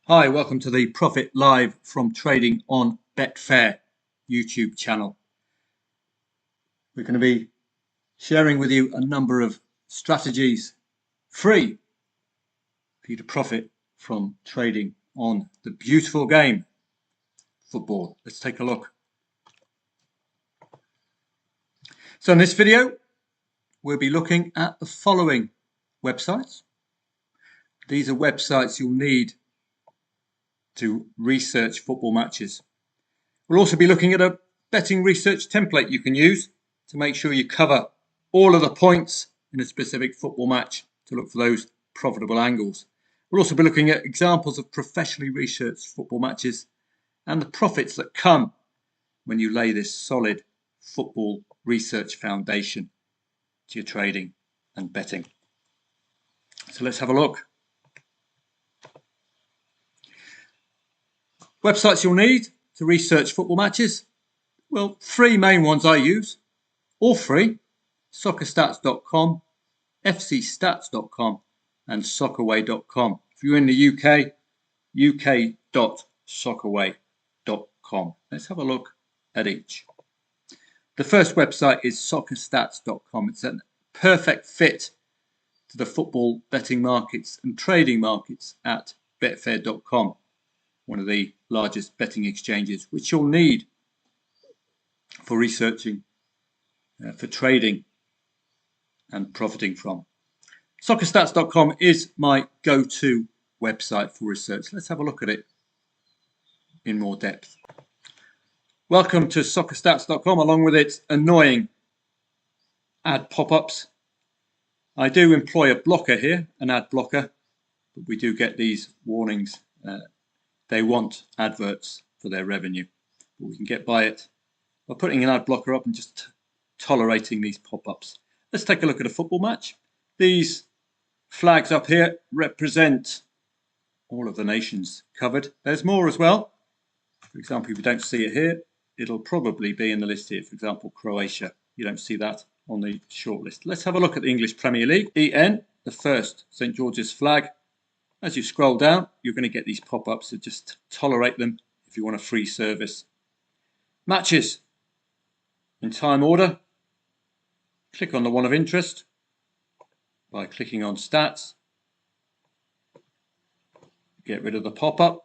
Hi, welcome to the Profit Live from Trading on Betfair YouTube channel. We're going to be sharing with you a number of strategies free for you to profit from trading on the beautiful game, football. Let's take a look. So in this video, we'll be looking at the following websites. These are websites you'll need to research football matches. We'll also be looking at a betting research template you can use to make sure you cover all of the points in a specific football match to look for those profitable angles. We'll also be looking at examples of professionally researched football matches and the profits that come when you lay this solid football research foundation to your trading and betting. So let's have a look. Websites you'll need to research football matches. Well, three main ones I use, all free: soccerstats.com, fcstats.com and soccerway.com. If you're in the UK, uk.soccerway.com. Let's have a look at each. The first website is soccerstats.com. It's a perfect fit to the football betting markets and trading markets at betfair.com, one of the largest betting exchanges, which you'll need for researching, for trading and profiting from. Soccerstats.com is my go-to website for research. Let's have a look at it in more depth. Welcome to soccerstats.com, along with its annoying ad pop-ups. I do employ a blocker here, an ad blocker, but we do get these warnings. They want adverts for their revenue, but we can get by it by putting an ad blocker up and just tolerating these pop-ups. Let's take a look at a football match. These flags up here represent all of the nations covered. There's more as well. For example, if you don't see it here, it'll probably be in the list here. For example, Croatia. You don't see that on the shortlist. Let's have a look at the English Premier League. EN, the first St. George's flag. As you scroll down, you're going to get these pop-ups, so just tolerate them if you want a free service. Matches in time order. Click on the one of interest by clicking on stats. Get rid of the pop-up.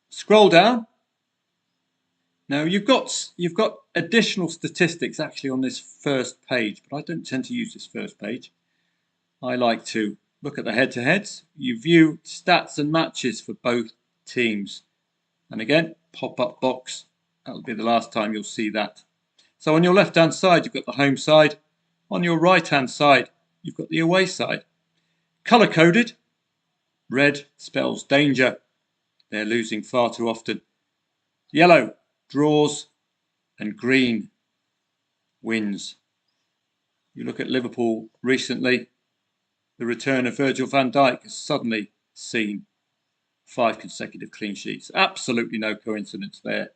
Scroll down. Now you've got additional statistics actually on this first page, but I don't tend to use this first page. I like to look at the head-to-heads. You view stats and matches for both teams. And again, pop-up box. That'll be the last time you'll see that. So on your left-hand side, you've got the home side. On your right-hand side, you've got the away side. Color-coded. Red spells danger. They're losing far too often. Yellow, draws, and green, wins. You look at Liverpool recently, the return of Virgil van Dijk has suddenly seen 5 consecutive clean sheets. Absolutely no coincidence there.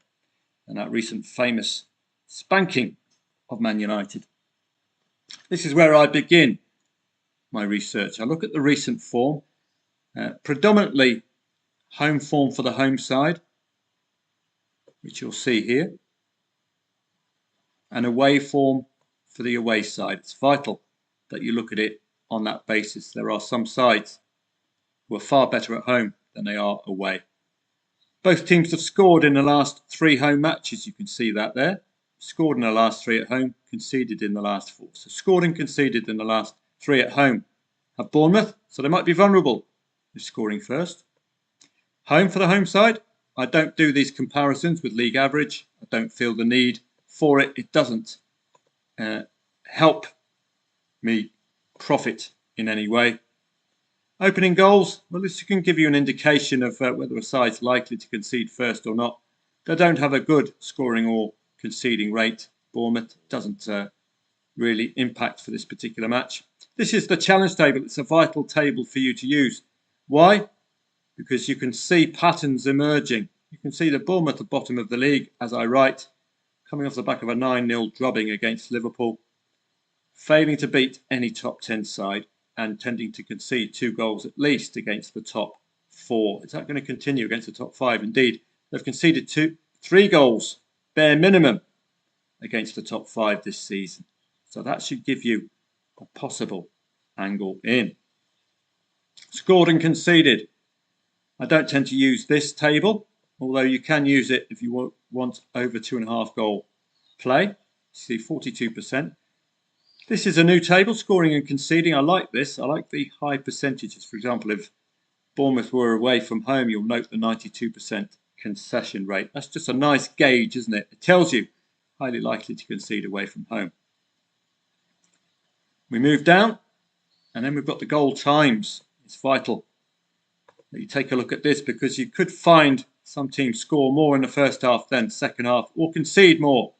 And that recent famous spanking of Man United. This is where I begin my research. I look at the recent form, predominantly home form for the home side, which you'll see here, and away form for the away side. It's vital that you look at it on that basis. There are some sides who are far better at home than they are away. Both teams have scored in the last 3 home matches. You can see that there. Scored in the last 3 at home, conceded in the last 4. So scored and conceded in the last 3 at home. Have Bournemouth, so they might be vulnerable if scoring first. Home for the home side. I don't do these comparisons with league average. I don't feel the need for it. It doesn't help me profit in any way. Opening goals, well, this can give you an indication of whether a side's likely to concede first or not. They don't have a good scoring or conceding rate. Bournemouth doesn't really impact for this particular match. This is the challenge table. It's a vital table for you to use. Why? Because you can see patterns emerging. You can see the Bournemouth at the bottom of the league, as I write, coming off the back of a 9-0 drubbing against Liverpool, failing to beat any top 10 side and tending to concede 2 goals at least against the top 4. Is that going to continue against the top 5? Indeed, they've conceded 3 goals, bare minimum, against the top 5 this season. So that should give you a possible angle in. Scored and conceded. I don't tend to use this table, although you can use it if you want over 2.5 goal play. See 42%. This is a new table, scoring and conceding. I like this. I like the high percentages. For example, if Bournemouth were away from home, you'll note the 92% concession rate. That's just a nice gauge, isn't it? It tells you highly likely to concede away from home. We move down, and then we've got the goal times. It's vital that you take a look at this, because you could find some teams score more in the first half than second half, or concede more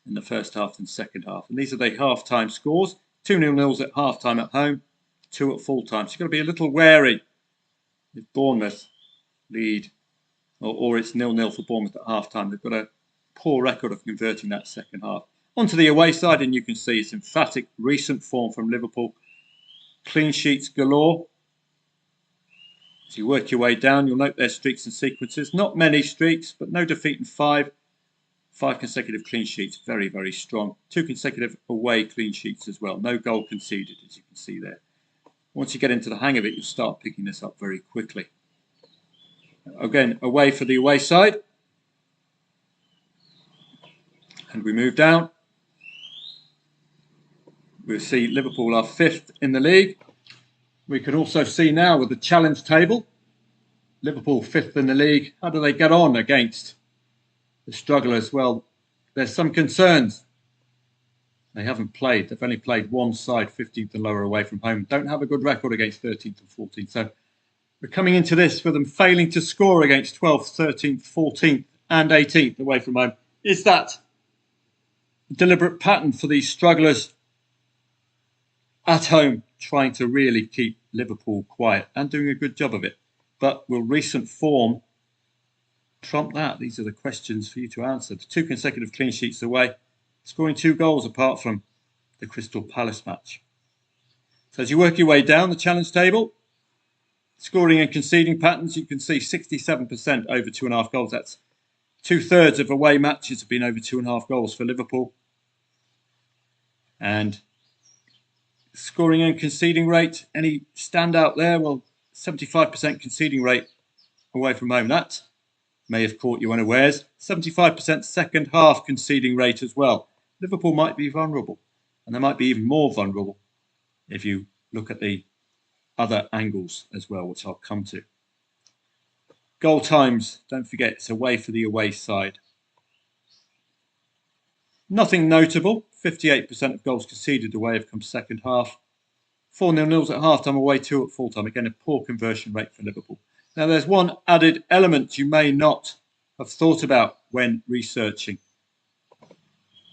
in the first half than second half. And these are the half-time scores. 2-0 at half-time at home, 2 at full-time. So you've got to be a little wary if Bournemouth lead, or it's 0-0 for Bournemouth at half-time. They've got a poor record of converting that second half. Onto the away side, and you can see it's emphatic recent form from Liverpool. Clean sheets galore. As you work your way down, you'll note their streaks and sequences. Not many streaks, but no defeat in 5. 5 consecutive clean sheets, very, very strong. 2 consecutive away clean sheets as well. No goal conceded, as you can see there. Once you get into the hang of it, you'll start picking this up very quickly. Again, away for the away side. And we move down. We'll see Liverpool are 5th in the league. We can also see now with the challenge table, Liverpool 5th in the league. How do they get on against the strugglers? Well, there's some concerns. They haven't played. They've only played one side, 15th and lower away from home. Don't have a good record against 13th and 14th. So we're coming into this with them failing to score against 12th, 13th, 14th and 18th away from home. Is that a deliberate pattern for these strugglers at home, trying to really keep Liverpool quiet and doing a good job of it? But will recent form trump that? These are the questions for you to answer. The 2 consecutive clean sheets away, scoring 2 goals apart from the Crystal Palace match. So as you work your way down the challenge table, scoring and conceding patterns, you can see 67% over 2.5 goals. That's 2/3 of away matches have been over 2.5 goals for Liverpool. And scoring and conceding rate, any standout there? Well, 75% conceding rate away from home. That may have caught you unawares. 75% second half conceding rate as well. Liverpool might be vulnerable, and they might be even more vulnerable if you look at the other angles as well, which I'll come to. Goal times, don't forget, it's away for the away side. Nothing notable. 58% of goals conceded away have come second half. 4-0 at half-time, away 2 at full-time. Again, a poor conversion rate for Liverpool. Now, there's one added element you may not have thought about when researching,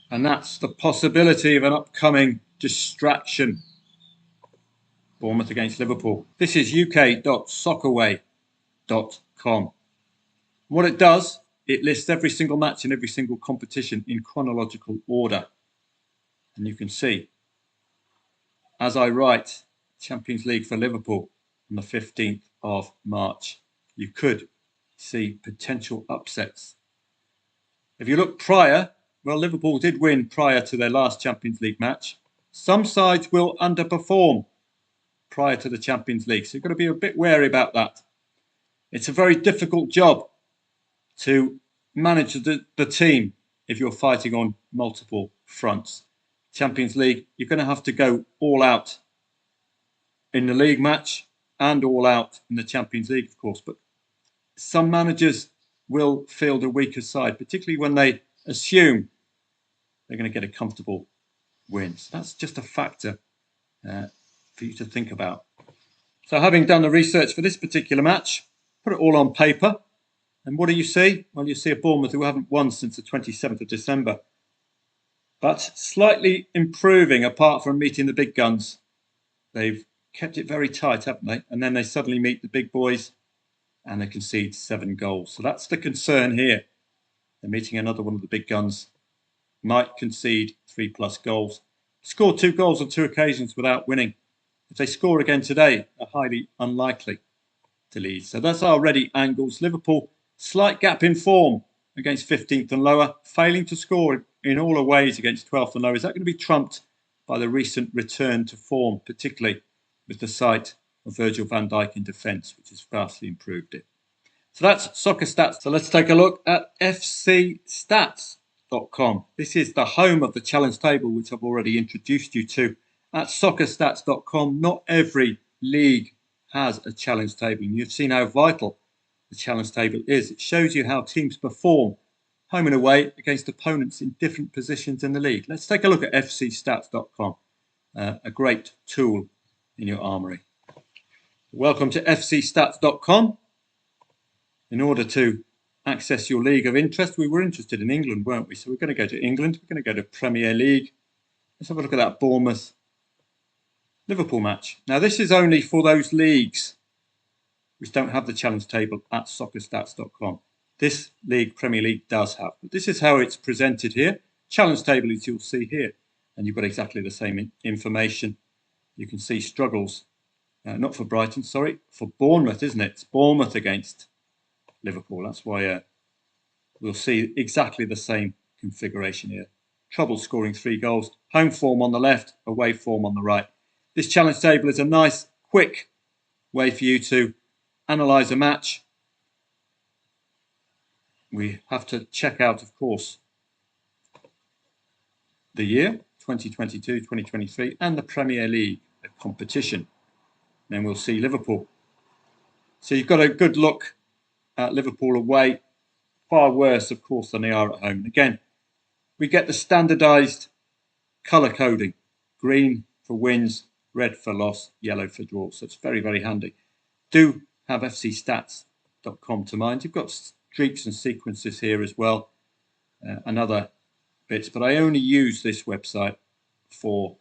and that's the possibility of an upcoming distraction. Bournemouth against Liverpool. This is uk.soccerway.com. What it does, it lists every single match in every single competition in chronological order. And you can see, as I write, Champions League for Liverpool on the 15th of March. You could see potential upsets. If you look prior, well, Liverpool did win prior to their last Champions League match. Some sides will underperform prior to the Champions League, so you've got to be a bit wary about that. It's a very difficult job to manage the team if you're fighting on multiple fronts. Champions League, you're going to have to go all out in the league match and all out in the Champions League, of course. But some managers will field a weaker side, particularly when they assume they're going to get a comfortable win. So that's just a factor for you to think about. So having done the research for this particular match, put it all on paper. And what do you see? Well, you see a Bournemouth who haven't won since the 27th of December. But slightly improving apart from meeting the big guns. They've kept it very tight, haven't they? And then they suddenly meet the big boys and they concede 7 goals. So that's the concern here. They're meeting another one of the big guns. Might concede 3+ goals. Scored 2 goals on 2 occasions without winning. If they score again today, are highly unlikely. to Leeds. So that's our ready angles. Liverpool, slight gap in form against 15th and lower, failing to score in all the ways against 12th and lower. Is that going to be trumped by the recent return to form, particularly with the sight of Virgil van Dijk in defence, which has vastly improved it? So that's Soccer Stats. So let's take a look at fcstats.com. This is the home of the challenge table, which I've already introduced you to. At soccerstats.com, not every league has a challenge table, and you've seen how vital the challenge table is. It shows you how teams perform home and away against opponents in different positions in the league. Let's take a look at fcstats.com, a great tool in your armoury. Welcome to fcstats.com. In order to access your league of interest, we were interested in England, weren't we? So we're going to go to England. We're going to go to Premier League. Let's have a look at that Bournemouth Liverpool match. Now, this is only for those leagues which don't have the challenge table at soccerstats.com. This league, Premier League, does have. But this is how it's presented here. Challenge table, as you'll see here. And you've got exactly the same information. You can see struggles, not for Brighton, sorry, for Bournemouth, isn't it? It's Bournemouth against Liverpool. That's why we'll see exactly the same configuration here. Trouble scoring 3 goals. Home form on the left, away form on the right. This challenge table is a nice, quick way for you to analyse a match. We have to check out, of course, the year 2022-2023 and the Premier League competition. Then we'll see Liverpool. So you've got a good look at Liverpool away. Far worse, of course, than they are at home. And again, we get the standardised colour coding. Green for wins, red for loss, yellow for draw. So it's very, very handy. Do have fcstats.com to mind. You've got streaks and sequences here as well, and other bits. But I only use this website for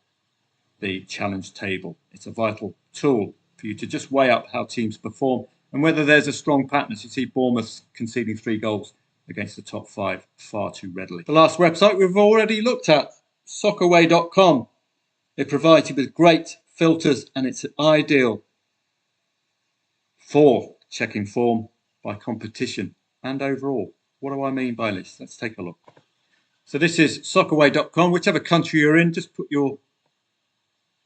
the challenge table. It's a vital tool for you to just weigh up how teams perform and whether there's a strong pattern. As you see, Bournemouth conceding 3 goals against the top 5 far too readily. The last website we've already looked at, soccerway.com. It provides you with great filters and it's ideal for checking form by competition and overall. What do I mean by this? Let's take a look. So this is soccerway.com. Whichever country you're in, just put your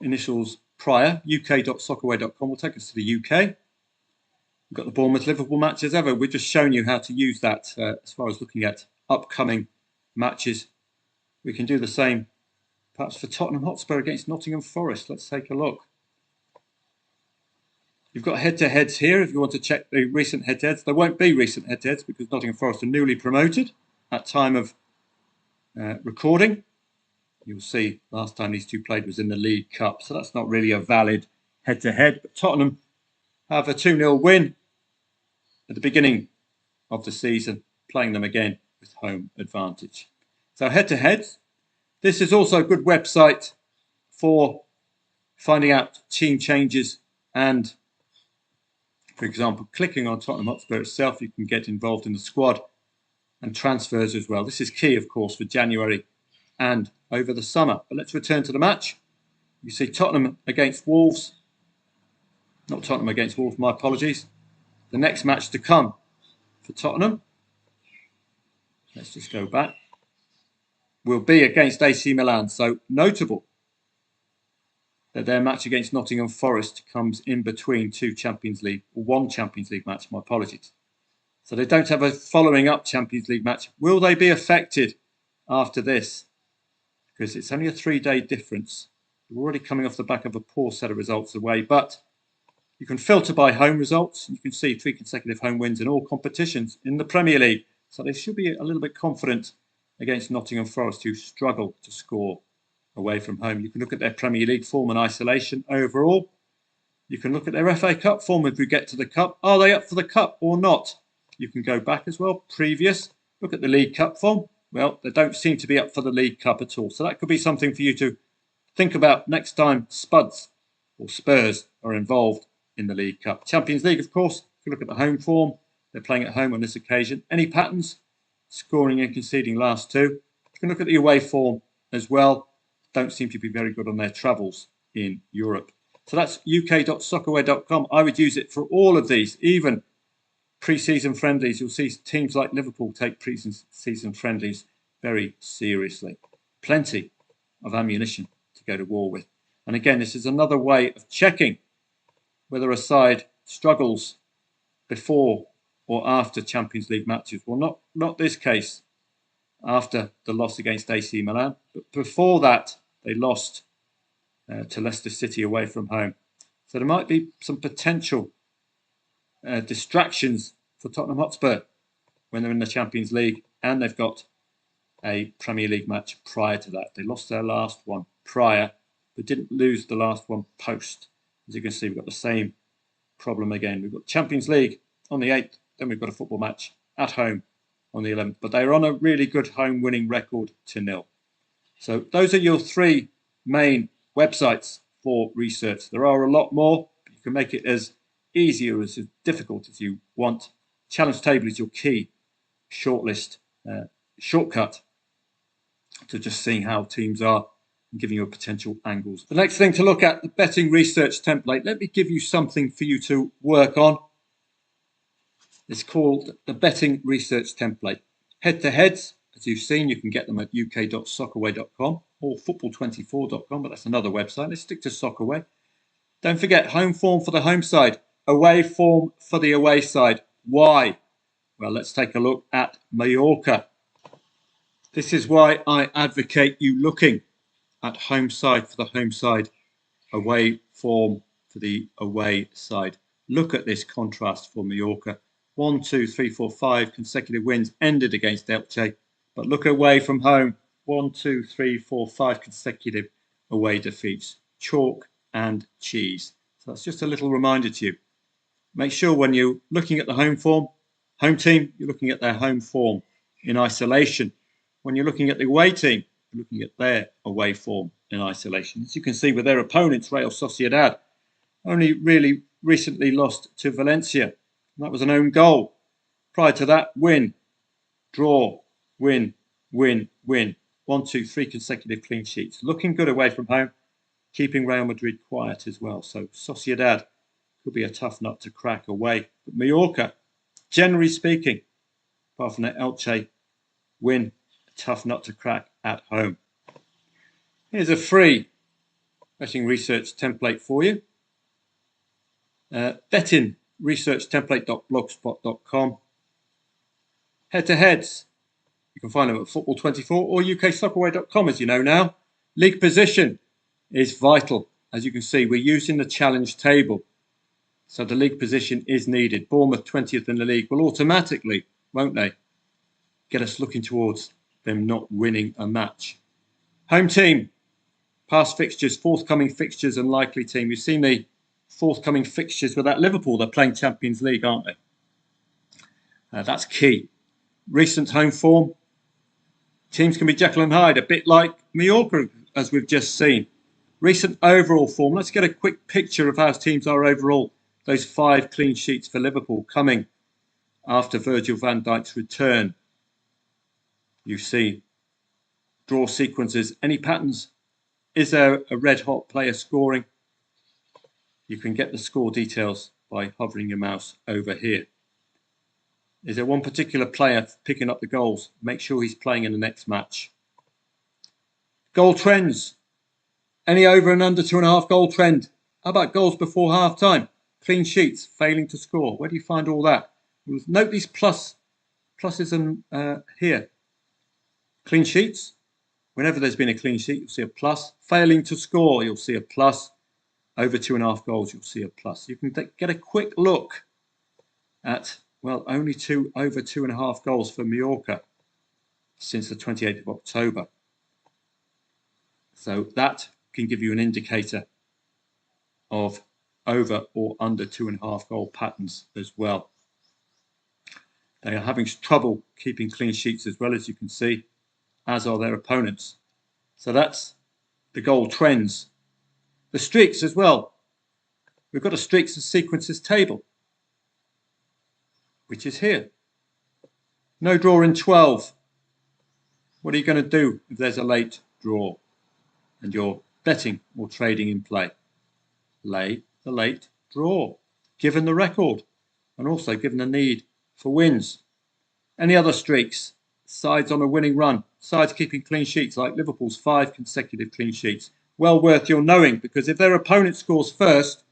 initials prior. uk.soccerway.com will take us to the UK. We've got the Bournemouth-Liverpool match as ever. We've just shown you how to use that as far as looking at upcoming matches. We can do the same perhaps for Tottenham Hotspur against Nottingham Forest. Let's take a look. You've got head-to-heads here if you want to check the recent head-to-heads. There won't be recent head-to-heads because Nottingham Forest are newly promoted at time of recording. You'll see last time these two played was in the League Cup, so that's not really a valid head-to-head. But Tottenham have a 2-0 win at the beginning of the season, playing them again with home advantage. So head-to-heads. This is also a good website for finding out team changes and, for example, clicking on Tottenham Hotspur itself, you can get involved in the squad and transfers as well. This is key, of course, for January and over the summer. But let's return to the match. You see Tottenham against Wolves. Not Tottenham against Wolves, my apologies. The next match to come for Tottenham, let's just go back, will be against AC Milan. So notable that their match against Nottingham Forest comes in between two Champions League, or one Champions League match, my apologies. So they don't have a following up Champions League match. Will they be affected after this? Because it's only a 3-day difference. We're already coming off the back of a poor set of results away, but you can filter by home results. You can see 3 consecutive home wins in all competitions in the Premier League. So they should be a little bit confident against Nottingham Forest, who struggle to score away from home. You can look at their Premier League form in isolation overall. You can look at their FA Cup form if we get to the Cup. Are they up for the Cup or not? You can go back as well, previous. Look at the League Cup form. Well, they don't seem to be up for the League Cup at all. So that could be something for you to think about next time Spuds or Spurs are involved in the League Cup. Champions League, of course, if you look at the home form, they're playing at home on this occasion. Any patterns? Scoring and conceding last 2. You can look at the away form as well. Don't seem to be very good on their travels in Europe. So that's uk.soccerway.com. I would use it for all of these, even pre-season friendlies. You'll see teams like Liverpool take pre-season friendlies very seriously. Plenty of ammunition to go to war with. And again, this is another way of checking whether a side struggles before or after Champions League matches. Well, not this case after the loss against AC Milan, but before that they lost to Leicester City away from home. So there might be some potential distractions for Tottenham Hotspur when they're in the Champions League, and they've got a Premier League match prior to that. They lost their last one prior, but didn't lose the last one post. As you can see, we've got the same problem again. We've got Champions League on the 8th, then we've got a football match at home on the 11th, but they're on a really good home winning record to 0. So those are your 3 main websites for research. There are a lot more, but you can make it as easy or as difficult as you want. Challenge Table is your key shortlist shortcut to just seeing how teams are and giving you potential angles. The next thing to look at, the betting research template. Let me give you something for you to work on. It's called the betting research template. Head-to-heads, as you've seen, you can get them at uk.soccerway.com or football24.com, but that's another website. Let's stick to Soccerway. Don't forget, home form for the home side, away form for the away side. Why? Well, let's take a look at Mallorca. This is why I advocate you looking at home side for the home side, away form for the away side. Look at this contrast for Mallorca. 1, 2, 3, 4, 5 consecutive wins ended against Elche, but look away from home. 1, 2, 3, 4, 5 consecutive away defeats. Chalk and cheese. So that's just a little reminder to you. Make sure when you're looking at the home form, home team, you're looking at their home form in isolation. When you're looking at the away team, you're looking at their away form in isolation. As you can see with their opponents, Real Sociedad only really recently lost to Valencia. That was an own goal. Prior to that, win, draw, win, win, win. 1, 2, 3 consecutive clean sheets. Looking good away from home, keeping Real Madrid quiet as well. So Sociedad could be a tough nut to crack away. But Mallorca, generally speaking, apart from that Elche win, a tough nut to crack at home. Here's a free betting research template for you. Betting researchtemplate.blogspot.com. Head-to-heads, you can find them at football24 or uksoccerway.com, as you know now. League position is vital. As you can see, we're using the challenge table. So the league position is needed. Bournemouth 20th in the league will automatically, won't they, get us looking towards them not winning a match. Home team, past fixtures, forthcoming fixtures and likely team. You've seen the forthcoming fixtures with that Liverpool. They're playing Champions League, aren't they? That's key. Recent home form. Teams can be Jekyll and Hyde, a bit like Mallorca, as we've just seen. Recent overall form. Let's get a quick picture of how teams are overall. Those 5 clean sheets for Liverpool coming after Virgil van Dijk's return. You see draw sequences. Any patterns? Is there a red-hot player scoring? You can get the score details by hovering your mouse over here. Is there one particular player picking up the goals? Make sure he's playing in the next match. Goal trends. Any over and under 2.5 goal trend? How about goals before half time? Clean sheets, failing to score. Where do you find all that? Note these pluses and here. Clean sheets. Whenever there's been a clean sheet, you'll see a plus. Failing to score, you'll see a plus. Over 2.5 goals, you'll see a plus. You can get a quick look at, well, only over 2.5 goals for Mallorca since the 28th of October. So that can give you an indicator of over or under 2.5 goal patterns as well. They are having trouble keeping clean sheets as well, as you can see, as are their opponents. So that's the goal trends. The streaks as well. We've got a streaks and sequences table, which is here. No draw in 12. What are you going to do if there's a late draw and you're betting or trading in play? lay the late draw, given the record and also given the need for wins. Any other streaks? Sides on a winning run, sides keeping clean sheets like Liverpool's 5 consecutive clean sheets. Well worth your knowing, because if their opponent scores first,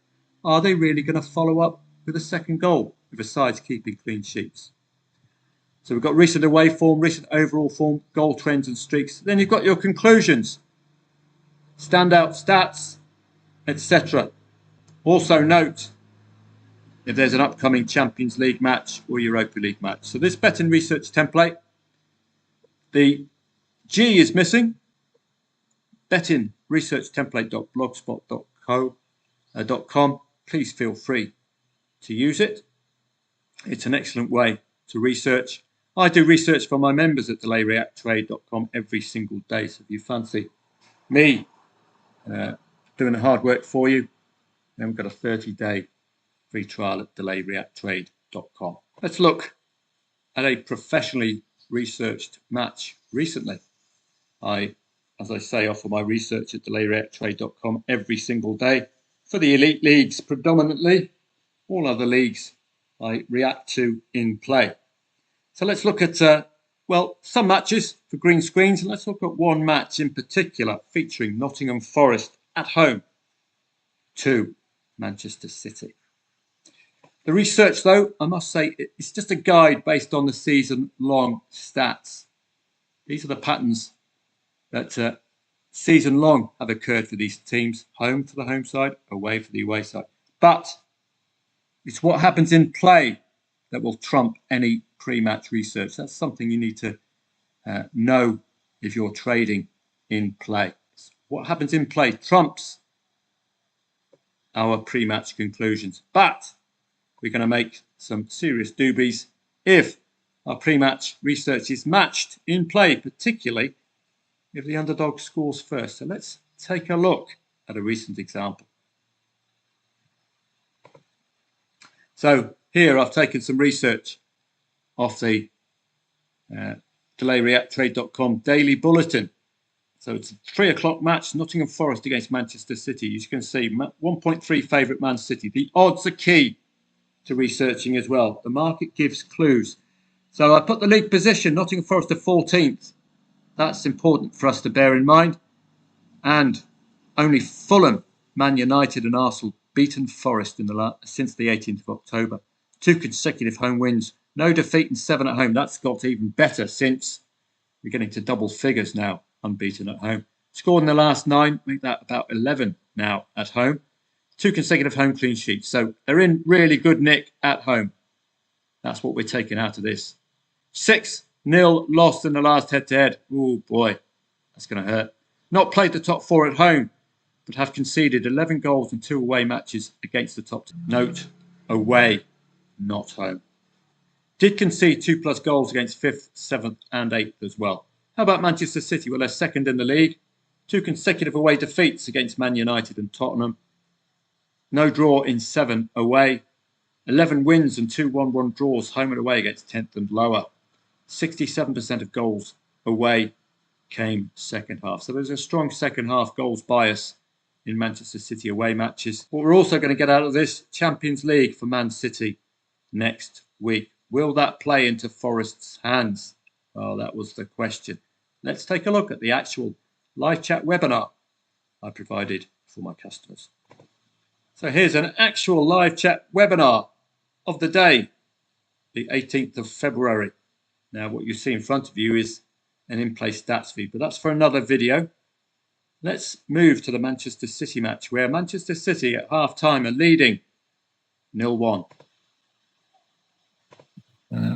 are they really going to follow up with a second goal if a side's keeping clean sheets? So we've got recent away form, recent overall form, goal trends and streaks. Then you've got your conclusions, standout stats, etc. Also note if there's an upcoming Champions League match or Europa League match. So this betting research template, the G is missing. bettingresearchtemplate.blogspot.com. Please feel free to use it. It's an excellent way to research. I do research for my members at delayreacttrade.com every single day. So if you fancy me doing the hard work for you, then we've got a 30-day free trial at delayreacttrade.com. Let's look at a professionally researched match recently. As I say, offer my research at delayreacttrade.com every single day for the elite leagues predominantly. All other leagues I react to in play. So let's look at, some matches for green screens, and let's look at one match in particular featuring Nottingham Forest at home to Manchester City. The research, though, I must say, it's just a guide based on the season-long stats. These are the patterns that season-long have occurred for these teams, home for the home side, away for the away side. But it's what happens in play that will trump any pre-match research. That's something you need to know if you're trading in play. What happens in play trumps our pre-match conclusions. But we're going to make some serious doobies if our pre-match research is matched in play, particularly if the underdog scores first. So let's take a look at a recent example. So here I've taken some research off the delayreacttrade.com daily bulletin. So it's a 3 o'clock match, Nottingham Forest against Manchester City. As you can see, 1.3 favourite Man City. The odds are key to researching as well. The market gives clues. So I put the league position, Nottingham Forest to 14th. That's important for us to bear in mind. And only Fulham, Man United and Arsenal beaten Forest since the 18th of October. 2 consecutive home wins. No defeat and 7 at home. That's got even better since we're getting to double figures now, unbeaten at home. Scored in the last 9, make that about 11 now at home. 2 consecutive home clean sheets. So they're in really good nick at home. That's what we're taking out of this. 6-0 lost in the last head-to-head. Oh boy, that's going to hurt. Not played the top 4 at home, but have conceded 11 goals in 2 away matches against the top 2. Note, away, not home. Did concede 2+ goals against 5th, 7th and 8th as well. How about Manchester City? Well, they're second in the league. 2 consecutive away defeats against Man United and Tottenham. No draw in 7 away. 11 wins and 2 1-1 draws home and away against 10th and lower. 67% of goals away came second half. So there's a strong second half goals bias in Manchester City away matches. What we're also going to get out of this, Champions League for Man City next week. Will that play into Forest's hands? Well, that was the question. Let's take a look at the actual live chat webinar I provided for my customers. So here's an actual live chat webinar of the day, the 18th of February. Now, what you see in front of you is an in-play stats feed, but that's for another video. Let's move to the Manchester City match, where Manchester City at half-time are leading 0-1.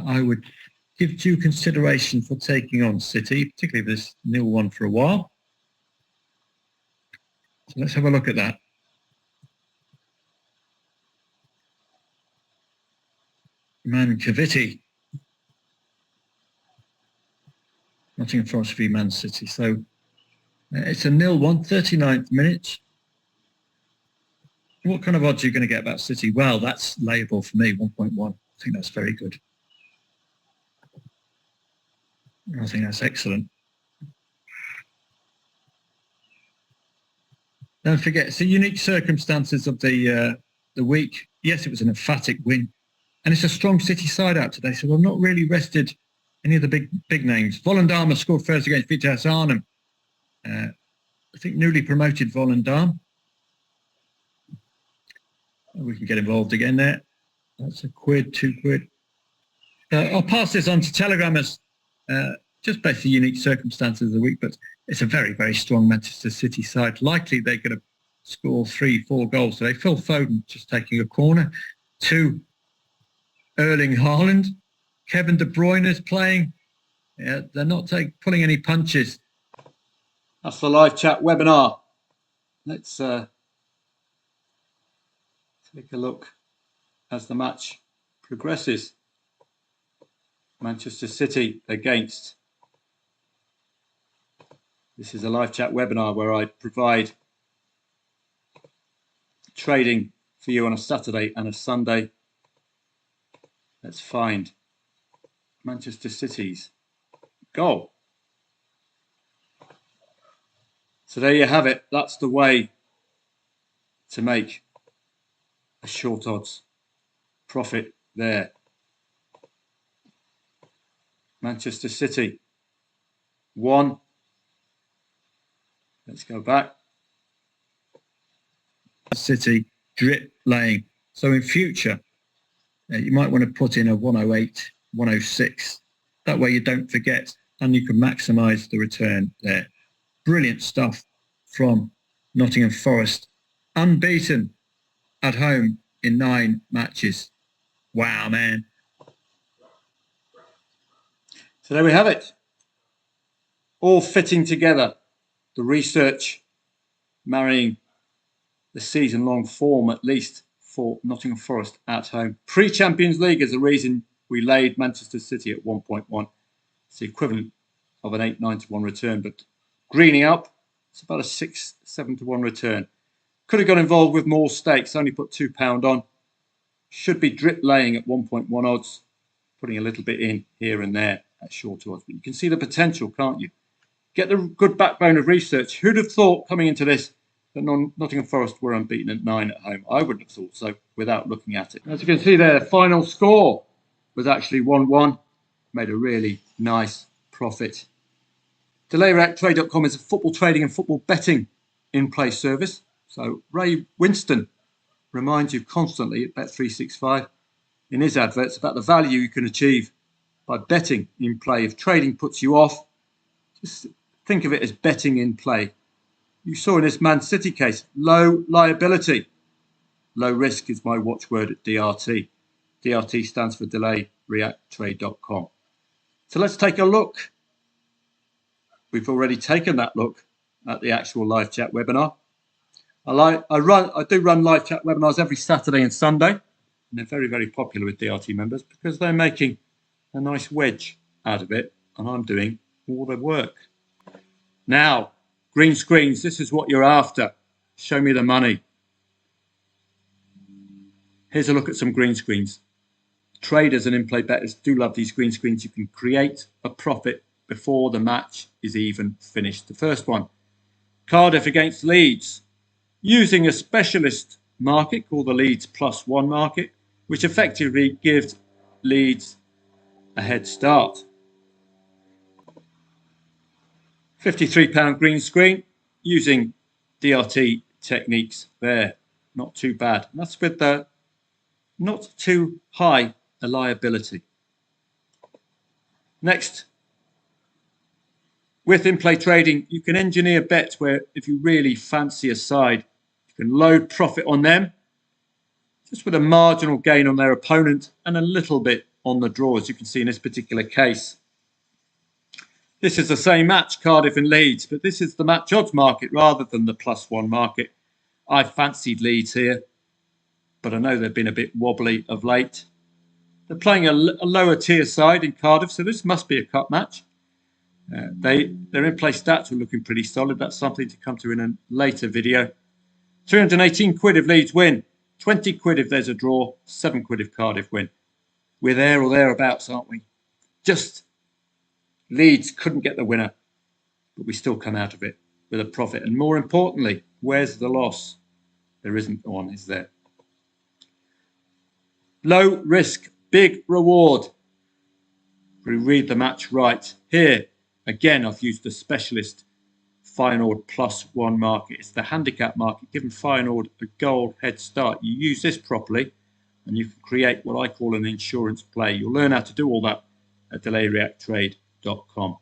I would give due consideration for taking on City, particularly this 0-1 for a while. So let's have a look at that. Mancavity. Nottingham Forest v Man City. So it's a 0-1, 39th minute. What kind of odds are you going to get about City? Well, that's layable for me, 1.1. I think that's very good. I think that's excellent. Don't forget, it's the unique circumstances of the week. Yes, it was an emphatic win, and it's a strong City side out today. So I've not really rested any of the big names. Volendam scored first against Vitesse Arnhem. I think newly promoted Volendam. We can get involved again there. That's a quid, 2 quid. I'll pass this on to Telegrammers. Just basically unique circumstances of the week, but it's a very, very strong Manchester City side. Likely they're going to score 3-4 goals today. Phil Foden just taking a corner. 2, Erling Haaland. Kevin De Bruyne is playing. Yeah, they're not pulling any punches. That's the live chat webinar. Let's take a look as the match progresses. Manchester City against. This is a live chat webinar where I provide trading for you on a Saturday and a Sunday. Let's find Manchester City's goal. So there you have it. That's the way to make a short odds profit there. Manchester City 1. Let's go back. City drip laying. So in future, you might want to put in a 108, 106. That way you don't forget and you can maximise the return there. Brilliant stuff from Nottingham Forest. Unbeaten at home in 9 matches. Wow, man. So there we have it. All fitting together. The research marrying the season-long form, at least for Nottingham Forest at home. Pre-Champions League is the reason we laid Manchester City at 1.1. It's the equivalent of an 8-9 to 1 return, but greening up, it's about a 6-7 to 1 return. Could have got involved with more stakes, only put £2 on. Should be drip laying at 1.1 odds, putting a little bit in here and there at short odds. But you can see the potential, can't you? Get the good backbone of research. Who'd have thought coming into this that Nottingham Forest were unbeaten at 9 at home? I wouldn't have thought so without looking at it. As you can see there, the final score was actually 1-1. Made a really nice profit. DelayReactTrade.com is a football trading and football betting in-play service. So Ray Winston reminds you constantly at Bet365 in his adverts about the value you can achieve by betting in play. If trading puts you off, just think of it as betting in play. You saw in this Man City case, low liability. Low risk is my watchword at DRT. DRT stands for DelayReactTrade.com. So let's take a look. We've already taken that look at the actual live chat webinar. I do run live chat webinars every Saturday and Sunday, and they're very, very popular with DRT members because they're making a nice wedge out of it, and I'm doing all the work. Now, green screens, this is what you're after. Show me the money. Here's a look at some green screens. Traders and in-play bettors do love these green screens. You can create a profit before the match is even finished. The first one, Cardiff against Leeds. Using a specialist market called the Leeds +1 market, which effectively gives Leeds a head start. £53 green screen using DRT techniques there. Not too bad. And that's with the not too high a liability. Next, with in-play trading, you can engineer bets where if you really fancy a side, you can load profit on them, just with a marginal gain on their opponent and a little bit on the draw, as you can see in this particular case. This is the same match, Cardiff and Leeds, but this is the match odds market rather than the +1 market. I fancied Leeds here, but I know they've been a bit wobbly of late. They're playing a lower tier side in Cardiff, so this must be a cup match. Their in-play stats are looking pretty solid. That's something to come to in a later video. 318 quid if Leeds win, 20 quid if there's a draw, 7 quid if Cardiff win. We're there or thereabouts, aren't we? Just Leeds couldn't get the winner, but we still come out of it with a profit. And more importantly, Where's the loss? There isn't one, is there? Low risk, big reward. We read the match right. Here, again, I've used the specialist Feyenoord +1 market. It's the handicap market, giving Feyenoord a goal head start. You use this properly and you can create what I call an insurance play. You'll learn how to do all that at delayreacttrade.com.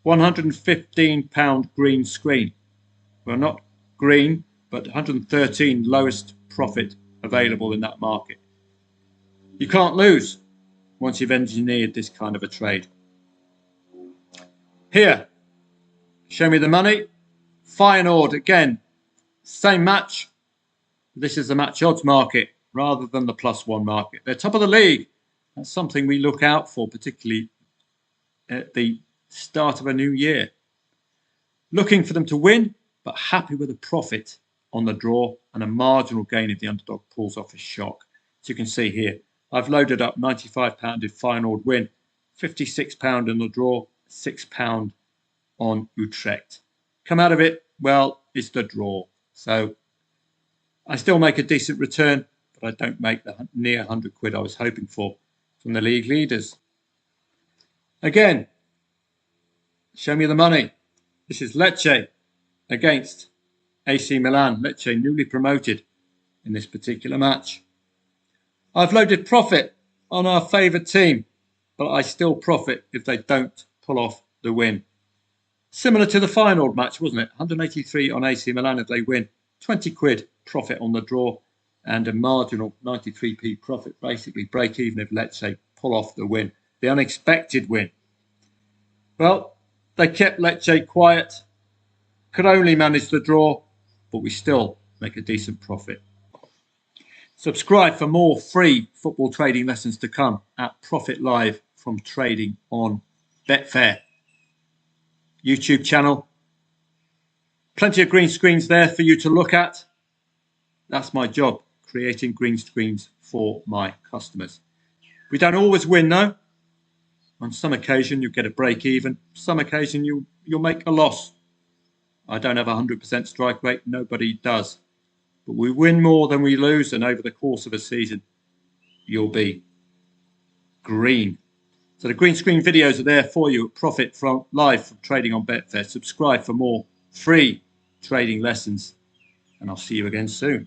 £115 green screen. Well, not green, but 113 lowest profit available in that market. You can't lose once you've engineered this kind of a trade. Here, show me the money. Feyenoord again, same match. This is the match odds market rather than the +1 market. They're top of the league. That's something we look out for, particularly at the start of a new year. Looking for them to win, but happy with a profit on the draw and a marginal gain if the underdog pulls off a shock. As you can see here, I've loaded up £95 if Feyenoord win, £56 in the draw, £6 on Utrecht. Come out of it, well, it's the draw. So I still make a decent return, but I don't make the near 100 quid I was hoping for from the league leaders. Again, show me the money. This is Lecce against AC Milan. Lecce newly promoted in this particular match. I've loaded profit on our favourite team, but I still profit if they don't pull off the win. Similar to the Feyenoord match, wasn't it? 183 on AC Milan if they win, 20 quid profit on the draw, and a marginal 93p profit, basically break even if Lecce pull off the win, the unexpected win. Well, they kept Lecce quiet, could only manage the draw, but we still make a decent profit. Subscribe for more free football trading lessons to come at Profit Live from trading on Betfair. YouTube channel. Plenty of green screens there for you to look at. That's my job, creating green screens for my customers. We don't always win though. On some occasion you'll get a break even. Some occasion you'll make a loss. I don't have a 100% strike rate, nobody does. But we win more than we lose, and over the course of a season you'll be green. So the green screen videos are there for you at Profit from Live from trading on Betfair. Subscribe for more free trading lessons, and I'll see you again soon.